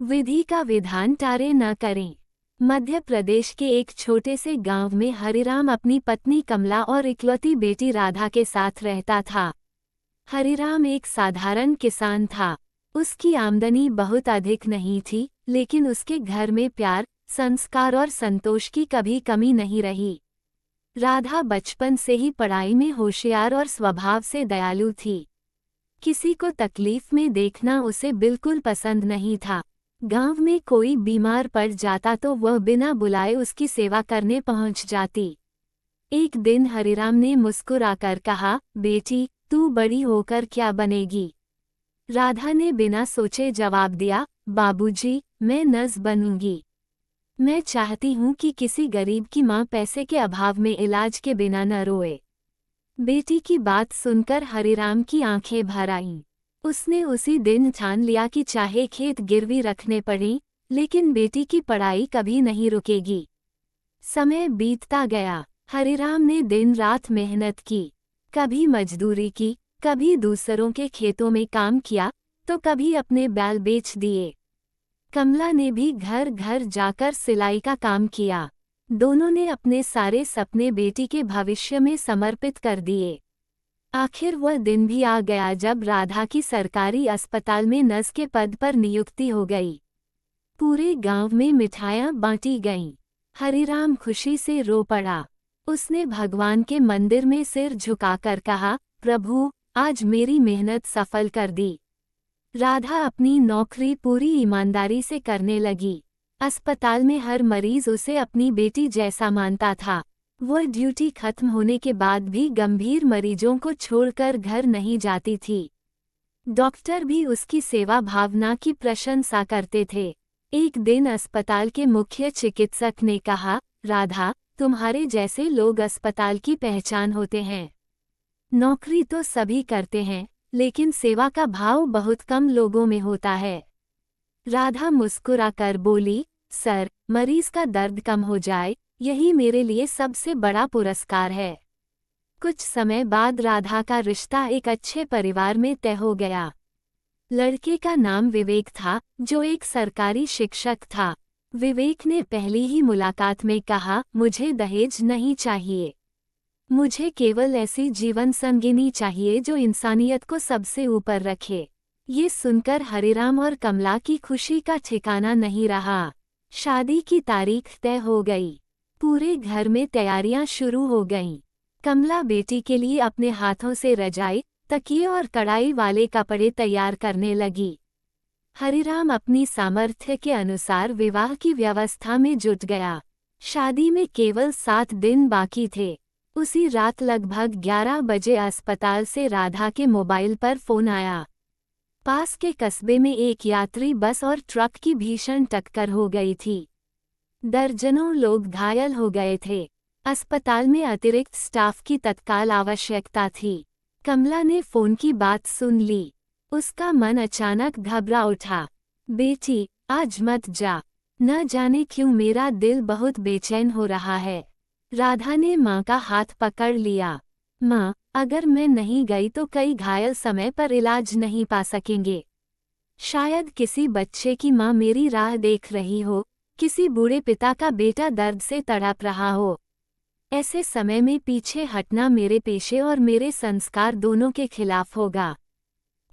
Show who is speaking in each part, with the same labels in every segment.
Speaker 1: विधि का विधान टारे न करें। मध्य प्रदेश के एक छोटे से गांव में हरिराम अपनी पत्नी कमला और इकलौती बेटी राधा के साथ रहता था। हरिराम एक साधारण किसान था। उसकी आमदनी बहुत अधिक नहीं थी, लेकिन उसके घर में प्यार, संस्कार और संतोष की कभी कमी नहीं रही। राधा बचपन से ही पढ़ाई में होशियार और स्वभाव से दयालु थी। किसी को तकलीफ में देखना उसे बिल्कुल पसंद नहीं था। गांव में कोई बीमार पड़ जाता तो वह बिना बुलाए उसकी सेवा करने पहुंच जाती। एक दिन हरिराम ने मुस्कुराकर कहा, बेटी, तू बड़ी होकर क्या बनेगी? राधा ने बिना सोचे जवाब दिया, बाबूजी, मैं नर्स बनूंगी। मैं चाहती हूँ कि किसी गरीब की माँ पैसे के अभाव में इलाज के बिना न रोए। बेटी की बात सुनकर हरिराम की आंखें भर आईं। उसने उसी दिन ठान लिया कि चाहे खेत गिरवी रखने पड़े, लेकिन बेटी की पढ़ाई कभी नहीं रुकेगी। समय बीतता गया। हरिराम ने दिन रात मेहनत की। कभी मजदूरी की, कभी दूसरों के खेतों में काम किया, तो कभी अपने बैल बेच दिए। कमला ने भी घर घर जाकर सिलाई का काम किया। दोनों ने अपने सारे सपने बेटी के भविष्य में समर्पित कर दिए। आखिर वह दिन भी आ गया जब राधा की सरकारी अस्पताल में नर्स के पद पर नियुक्ति हो गई। पूरे गांव में मिठाइयां बांटी गईं। हरिराम खुशी से रो पड़ा। उसने भगवान के मंदिर में सिर झुकाकर कहा, प्रभु, आज मेरी मेहनत सफल कर दी। राधा अपनी नौकरी पूरी ईमानदारी से करने लगी। अस्पताल में हर मरीज उसे अपनी बेटी जैसा मानता था। वह ड्यूटी खत्म होने के बाद भी गंभीर मरीजों को छोड़कर घर नहीं जाती थी। डॉक्टर भी उसकी सेवा भावना की प्रशंसा करते थे। एक दिन अस्पताल के मुख्य चिकित्सक ने कहा, राधा, तुम्हारे जैसे लोग अस्पताल की पहचान होते हैं। नौकरी तो सभी करते हैं, लेकिन सेवा का भाव बहुत कम लोगों में होता है। राधा मुस्कुराकर बोली, सर, मरीज का दर्द कम हो जाए, यही मेरे लिए सबसे बड़ा पुरस्कार है। कुछ समय बाद राधा का रिश्ता एक अच्छे परिवार में तय हो गया। लड़के का नाम विवेक था, जो एक सरकारी शिक्षक था। विवेक ने पहली ही मुलाकात में कहा, मुझे दहेज नहीं चाहिए। मुझे केवल ऐसी जीवन संगिनी चाहिए जो इंसानियत को सबसे ऊपर रखे। ये सुनकर हरिराम और कमला की खुशी का ठिकाना नहीं रहा। शादी की तारीख तय हो गई। पूरे घर में तैयारियां शुरू हो गईं। कमला बेटी के लिए अपने हाथों से रजाई, तकिए और कढ़ाई वाले कपड़े तैयार करने लगी। हरिराम अपनी सामर्थ्य के अनुसार विवाह की व्यवस्था में जुट गया। शादी में केवल 7 दिन बाकी थे। उसी रात लगभग 11 बजे अस्पताल से राधा के मोबाइल पर फोन आया। पास के कस्बे में एक यात्री बस और ट्रक की भीषण टक्कर हो गई थी। दर्जनों लोग घायल हो गए थे। अस्पताल में अतिरिक्त स्टाफ की तत्काल आवश्यकता थी। कमला ने फोन की बात सुन ली। उसका मन अचानक घबरा उठा। बेटी, आज मत जा। न जाने क्यों मेरा दिल बहुत बेचैन हो रहा है। राधा ने माँ का हाथ पकड़ लिया। माँ, अगर मैं नहीं गई तो कई घायल समय पर इलाज नहीं पा सकेंगे। शायद किसी बच्चे की माँ मेरी राह देख रही हो, किसी बूढ़े पिता का बेटा दर्द से तड़प रहा हो। ऐसे समय में पीछे हटना मेरे पेशे और मेरे संस्कार दोनों के खिलाफ होगा।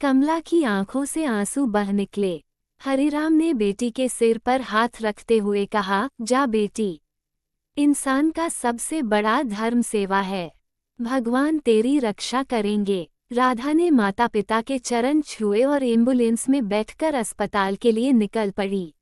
Speaker 1: कमला की आंखों से आंसू बह निकले। हरिराम ने बेटी के सिर पर हाथ रखते हुए कहा, जा बेटी। इंसान का सबसे बड़ा धर्म सेवा है। भगवान तेरी रक्षा करेंगे। राधा ने माता पिता के चरण छुए और एम्बुलेंस में बैठकर अस्पताल के लिए निकल पड़ी।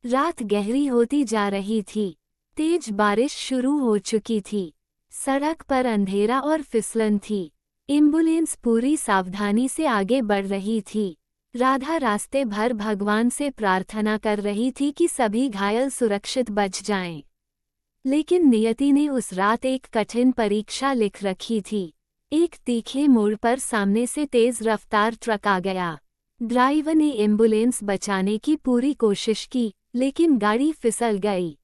Speaker 1: रात गहरी होती जा रही थी। तेज बारिश शुरू हो चुकी थी। सड़क पर अंधेरा और फिसलन थी। एम्बुलेंस पूरी सावधानी से आगे बढ़ रही थी। राधा रास्ते भर भगवान से प्रार्थना कर रही थी कि सभी घायल सुरक्षित बच जाएं। लेकिन नियति ने उस रात एक कठिन परीक्षा लिख रखी थी। एक तीखे मोड़ पर सामने से तेज रफ्तार ट्रक आ गया। ड्राइवर ने एम्बुलेंस बचाने की पूरी कोशिश की, लेकिन गाड़ी फिसल गई।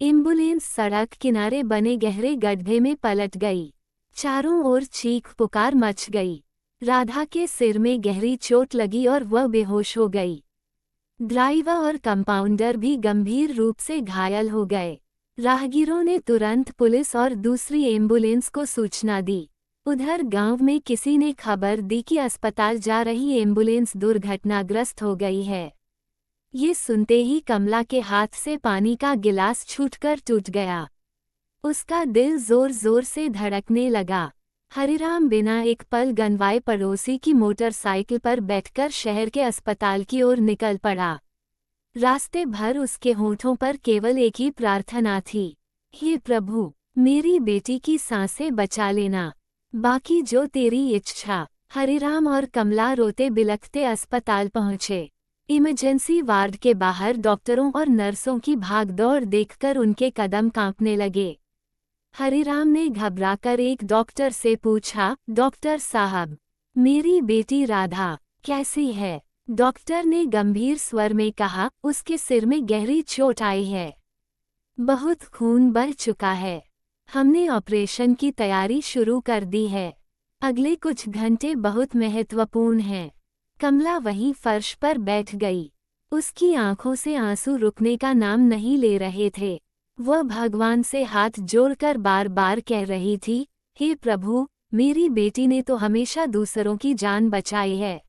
Speaker 1: एम्बुलेंस सड़क किनारे बने गहरे गड्ढे में पलट गई। चारों ओर चीख पुकार मच गई। राधा के सिर में गहरी चोट लगी और वह बेहोश हो गई। ड्राइवर और कंपाउंडर भी गंभीर रूप से घायल हो गए। राहगीरों ने तुरंत पुलिस और दूसरी एम्बुलेंस को सूचना दी। उधर गांव में किसी ने खबर दी कि अस्पताल जा रही एम्बुलेंस दुर्घटनाग्रस्त हो गई है। ये सुनते ही कमला के हाथ से पानी का गिलास छूटकर टूट गया। उसका दिल जोर जोर से धड़कने लगा। हरिराम बिना एक पल गंवाए पड़ोसी की मोटरसाइकिल पर बैठकर शहर के अस्पताल की ओर निकल पड़ा। रास्ते भर उसके होठों पर केवल एक ही प्रार्थना थी, हे प्रभु, मेरी बेटी की सांसें बचा लेना, बाकी जो तेरी इच्छा। हरिराम और कमला रोते बिलखते अस्पताल पहुंचे। इमरजेंसी वार्ड के बाहर डॉक्टरों और नर्सों की भागदौड़ देखकर उनके कदम कांपने लगे। हरिराम ने घबराकर एक डॉक्टर से पूछा, डॉक्टर साहब, मेरी बेटी राधा कैसी है? डॉक्टर ने गंभीर स्वर में कहा, उसके सिर में गहरी चोट आई है, बहुत खून बह चुका है। हमने ऑपरेशन की तैयारी शुरू कर दी है। अगले कुछ घंटे बहुत महत्वपूर्ण हैं। कमला वहीं फर्श पर बैठ गई। उसकी आंखों से आंसू रुकने का नाम नहीं ले रहे थे। वह भगवान से हाथ जोड़कर बार बार कह रही थी, हे प्रभु, मेरी बेटी ने तो हमेशा दूसरों की जान बचाई है,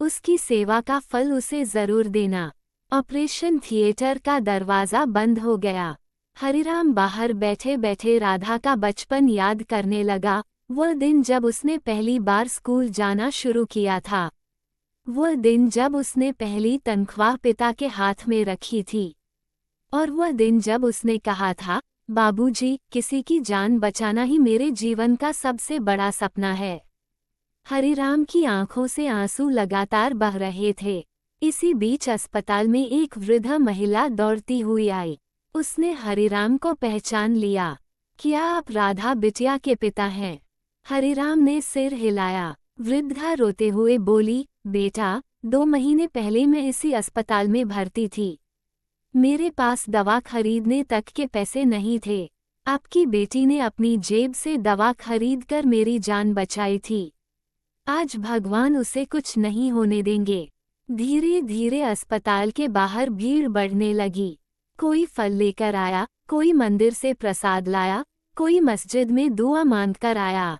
Speaker 1: उसकी सेवा का फल उसे जरूर देना। ऑपरेशन थिएटर का दरवाज़ा बंद हो गया। हरिराम बाहर बैठे बैठे राधा का बचपन याद करने लगा। वह दिन जब उसने पहली बार स्कूल जाना शुरू किया था, वह दिन जब उसने पहली तनख्वाह पिता के हाथ में रखी थी, और वह दिन जब उसने कहा था, बाबूजी, किसी की जान बचाना ही मेरे जीवन का सबसे बड़ा सपना है। हरिराम की आंखों से आंसू लगातार बह रहे थे। इसी बीच अस्पताल में एक वृद्ध महिला दौड़ती हुई आई। उसने हरिराम को पहचान लिया। क्या आप राधा बिटिया के पिता हैं? हरिराम ने सिर हिलाया। वृद्धा रोते हुए बोली, बेटा, 2 महीने पहले मैं इसी अस्पताल में भर्ती थी। मेरे पास दवा खरीदने तक के पैसे नहीं थे। आपकी बेटी ने अपनी जेब से दवा खरीदकर मेरी जान बचाई थी। आज भगवान उसे कुछ नहीं होने देंगे। धीरे धीरे अस्पताल के बाहर भीड़ बढ़ने लगी। कोई फल लेकर आया, कोई मंदिर से प्रसाद लाया, कोई मस्जिद में दुआ मांगकर आया।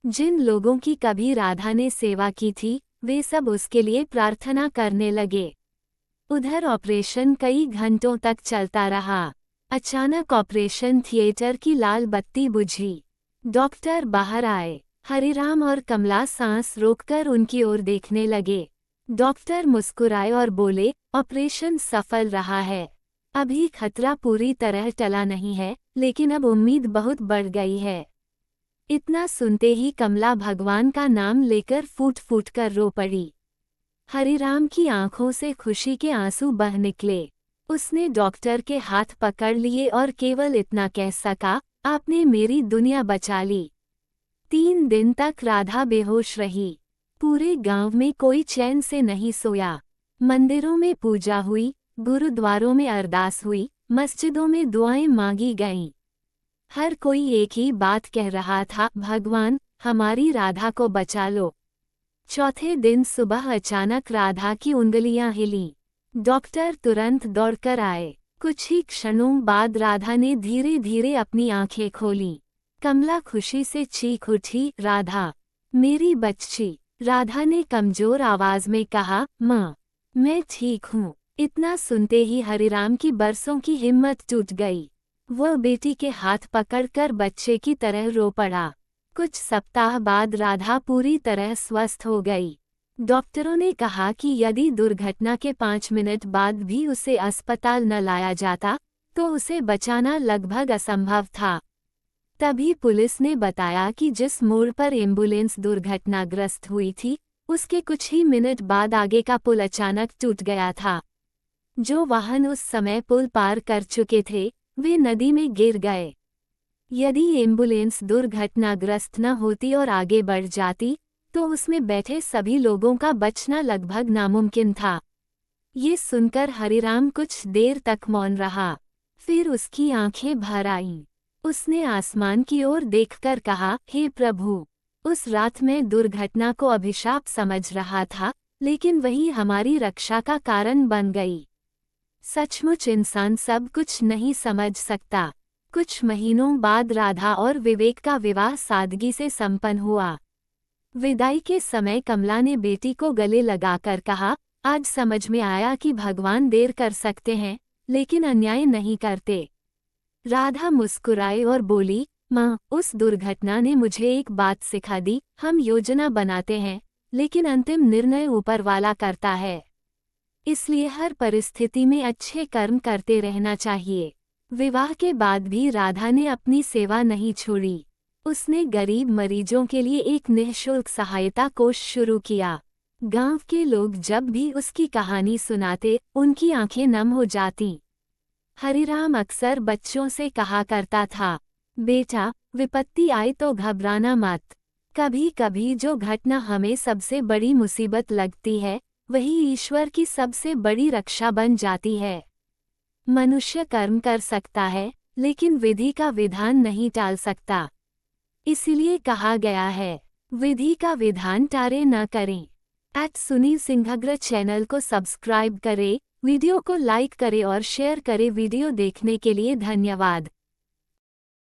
Speaker 1: जिन लोगों की कभी राधा ने सेवा की थी, वे सब उसके लिए प्रार्थना करने लगे। उधर ऑपरेशन कई घंटों तक चलता रहा। अचानक ऑपरेशन थिएटर की लाल बत्ती बुझी। डॉक्टर बाहर आए। हरिराम और कमला सांस रोककर उनकी ओर देखने लगे। डॉक्टर मुस्कुराए और बोले, ऑपरेशन सफल रहा है। अभी खतरा पूरी तरह टला नहीं है, लेकिन अब उम्मीद बहुत बढ़ गई है। इतना सुनते ही कमला भगवान का नाम लेकर फूट फूट कर रो पड़ी। हरिराम की आंखों से खुशी के आंसू बह निकले। उसने डॉक्टर के हाथ पकड़ लिए और केवल इतना कह सका, आपने मेरी दुनिया बचा ली। 3 दिन तक राधा बेहोश रही। पूरे गांव में कोई चैन से नहीं सोया। मंदिरों में पूजा हुई, गुरुद्वारों में अरदास हुई, मस्जिदों में दुआएं मांगी गईं। हर कोई एक ही बात कह रहा था, भगवान, हमारी राधा को बचा लो। चौथे दिन सुबह अचानक राधा की उंगलियां हिलीं। डॉक्टर तुरंत दौड़कर आए। कुछ ही क्षणों बाद राधा ने धीरे धीरे अपनी आंखें खोलीं। कमला खुशी से चीख उठी, राधा, मेरी बच्ची। राधा ने कमजोर आवाज में कहा, माँ, मैं ठीक हूँ। इतना सुनते ही हरिराम की बरसों की हिम्मत टूट गई। वह बेटी के हाथ पकड़कर बच्चे की तरह रो पड़ा। कुछ सप्ताह बाद राधा पूरी तरह स्वस्थ हो गई। डॉक्टरों ने कहा कि यदि दुर्घटना के 5 मिनट बाद भी उसे अस्पताल न लाया जाता, तो उसे बचाना लगभग असंभव था। तभी पुलिस ने बताया कि जिस मोड़ पर एम्बुलेंस दुर्घटनाग्रस्त हुई थी, उसके कुछ ही मिनट बाद आगे का पुल अचानक टूट गया था। जो वाहन उस समय पुल पार कर चुके थे, वे नदी में गिर गए। यदि एम्बुलेंस दुर्घटनाग्रस्त न होती और आगे बढ़ जाती, तो उसमें बैठे सभी लोगों का बचना लगभग नामुमकिन था। ये सुनकर हरिराम कुछ देर तक मौन रहा। फिर उसकी आंखें भर आईं। उसने आसमान की ओर देखकर कहा, हे प्रभु, उस रात मैं दुर्घटना को अभिशाप समझ रहा था, लेकिन वही हमारी रक्षा का कारण बन गई। सचमुच इंसान सब कुछ नहीं समझ सकता। कुछ महीनों बाद राधा और विवेक का विवाह सादगी से संपन्न हुआ। विदाई के समय कमला ने बेटी को गले लगाकर कहा, आज समझ में आया कि भगवान देर कर सकते हैं, लेकिन अन्याय नहीं करते। राधा मुस्कुराई और बोली, माँ, उस दुर्घटना ने मुझे एक बात सिखा दी, हम योजना बनाते हैं, लेकिन अंतिम निर्णय ऊपर वाला करता है। इसलिए हर परिस्थिति में अच्छे कर्म करते रहना चाहिए। विवाह के बाद भी राधा ने अपनी सेवा नहीं छोड़ी। उसने गरीब मरीजों के लिए एक निःशुल्क सहायता कोष शुरू किया। गांव के लोग जब भी उसकी कहानी सुनाते, उनकी आंखें नम हो जातीं। हरिराम अक्सर बच्चों से कहा करता था, बेटा, विपत्ति आए तो घबराना मत। कभी कभी जो घटना हमें सबसे बड़ी मुसीबत लगती है, वही ईश्वर की सबसे बड़ी रक्षा बन जाती है। मनुष्य कर्म कर सकता है, लेकिन विधि का विधान नहीं टाल सकता। इसीलिए कहा गया है, विधि का विधान टारे न करें। @सुनील सिंघग्र चैनल को सब्सक्राइब करें, वीडियो को लाइक करें और शेयर करें। वीडियो देखने के लिए धन्यवाद।